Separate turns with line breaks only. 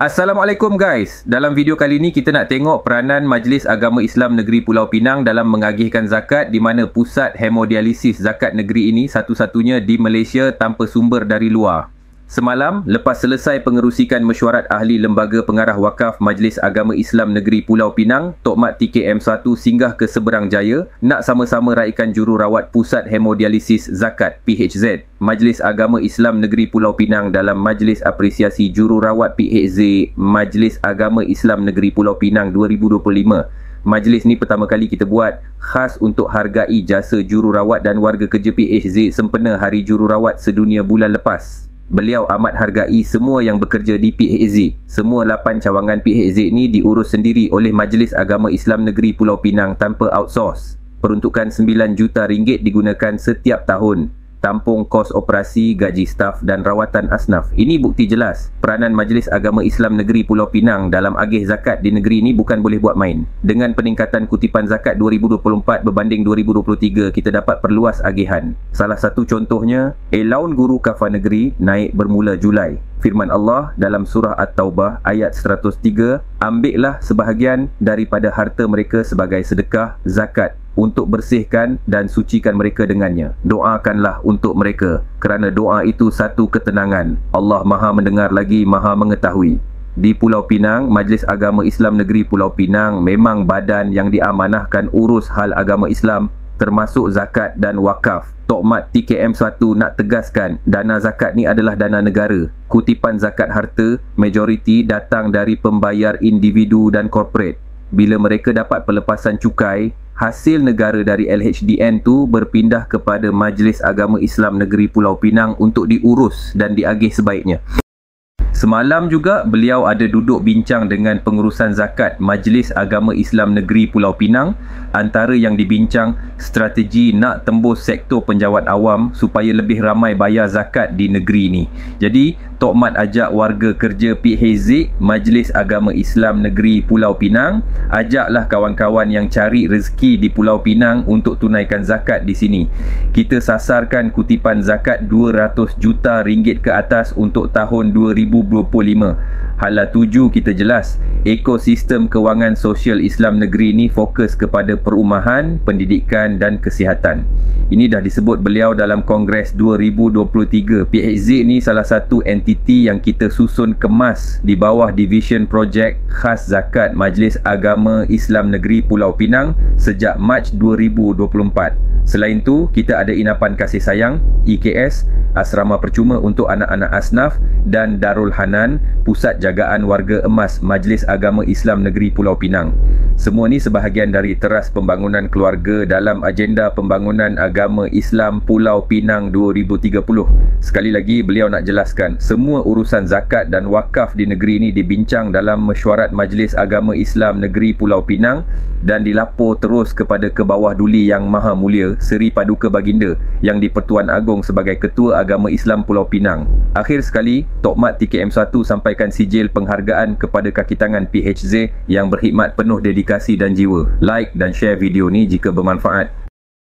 Assalamualaikum guys. Dalam video kali ini kita nak tengok peranan Majlis Agama Islam Negeri Pulau Pinang dalam mengagihkan zakat, di mana pusat hemodialisis zakat negeri ini satu-satunya di Malaysia tanpa sumber dari luar. Semalam, lepas selesai pengerusikan mesyuarat ahli Lembaga Pengarah Wakaf Majlis Agama Islam Negeri Pulau Pinang, Tok Mat TKM1 singgah ke Seberang Jaya nak sama-sama raikan jururawat Pusat Hemodialisis Zakat PHZ Majlis Agama Islam Negeri Pulau Pinang dalam Majlis Apresiasi Jururawat PHZ Majlis Agama Islam Negeri Pulau Pinang 2025. Majlis ni pertama kali kita buat khas untuk hargai jasa jururawat dan warga kerja PHZ sempena Hari Jururawat Sedunia bulan lepas. Beliau amat hargai semua yang bekerja di PHZ. Semua 8 cawangan PHZ ni diurus sendiri oleh Majlis Agama Islam Negeri Pulau Pinang tanpa outsource. Peruntukan RM9 juta digunakan setiap tahun. Tampung kos operasi, gaji staf dan rawatan asnaf. Ini bukti jelas peranan Majlis Agama Islam Negeri Pulau Pinang dalam agih zakat di negeri ini bukan boleh buat main. Dengan peningkatan kutipan zakat 2024 berbanding 2023, kita dapat perluas agihan. Salah satu contohnya, allowance guru kafah negeri naik bermula Julai. Firman Allah dalam surah At-Taubah ayat 103, ambillah sebahagian daripada harta mereka sebagai sedekah zakat untuk bersihkan dan sucikan mereka dengannya. Doakanlah untuk mereka, kerana doa itu satu ketenangan. Allah Maha mendengar lagi Maha mengetahui. Di Pulau Pinang, Majlis Agama Islam Negeri Pulau Pinang memang badan yang diamanahkan urus hal agama Islam, termasuk zakat dan wakaf. Tok Mat TKM1 nak tegaskan, dana zakat ni adalah dana negara. Kutipan zakat harta majoriti datang dari pembayar individu dan korporat. Bila mereka dapat pelepasan cukai, hasil negara dari LHDN tu berpindah kepada Majlis Agama Islam Negeri Pulau Pinang untuk diurus dan diagih sebaiknya. Semalam juga beliau ada duduk bincang dengan pengurusan zakat Majlis Agama Islam Negeri Pulau Pinang. Antara yang dibincang, strategi nak tembus sektor penjawat awam supaya lebih ramai bayar zakat di negeri ini. Jadi Tok Mat ajak warga kerja PHZ Majlis Agama Islam Negeri Pulau Pinang, ajaklah kawan-kawan yang cari rezeki di Pulau Pinang untuk tunaikan zakat di sini. Kita sasarkan kutipan zakat RM200 juta ke atas untuk tahun 2025. Hala 7 kita jelas, ekosistem kewangan sosial Islam negeri ini fokus kepada perumahan, pendidikan dan kesihatan. Ini dah disebut beliau dalam Kongres 2023. PHZ ni salah satu entiti yang kita susun kemas di bawah Division Projek Khas Zakat Majlis Agama Islam Negeri Pulau Pinang sejak Mac 2024. Selain tu, kita ada Inapan Kasih Sayang, IKS, Asrama Percuma untuk anak-anak asnaf dan Darul Hanan, Pusat Jagaan Warga Emas Majlis Agama Islam Negeri Pulau Pinang. Semua ni sebahagian dari teras pembangunan keluarga dalam agenda pembangunan agama Islam Pulau Pinang 2030. Sekali lagi beliau nak jelaskan, semua urusan zakat dan wakaf di negeri ini dibincang dalam mesyuarat Majlis Agama Islam Negeri Pulau Pinang dan dilapor terus kepada Kebawah Duli Yang Maha Mulia Seri Paduka Baginda yang di-Pertuan Agong sebagai Ketua Agama Islam Pulau Pinang. Akhir sekali, Tok Mat TKM1 sampaikan sijil penghargaan kepada kaki tangan PHZ yang berkhidmat penuh dedikasi dan jiwa. Like dan share video ni jika bermanfaat.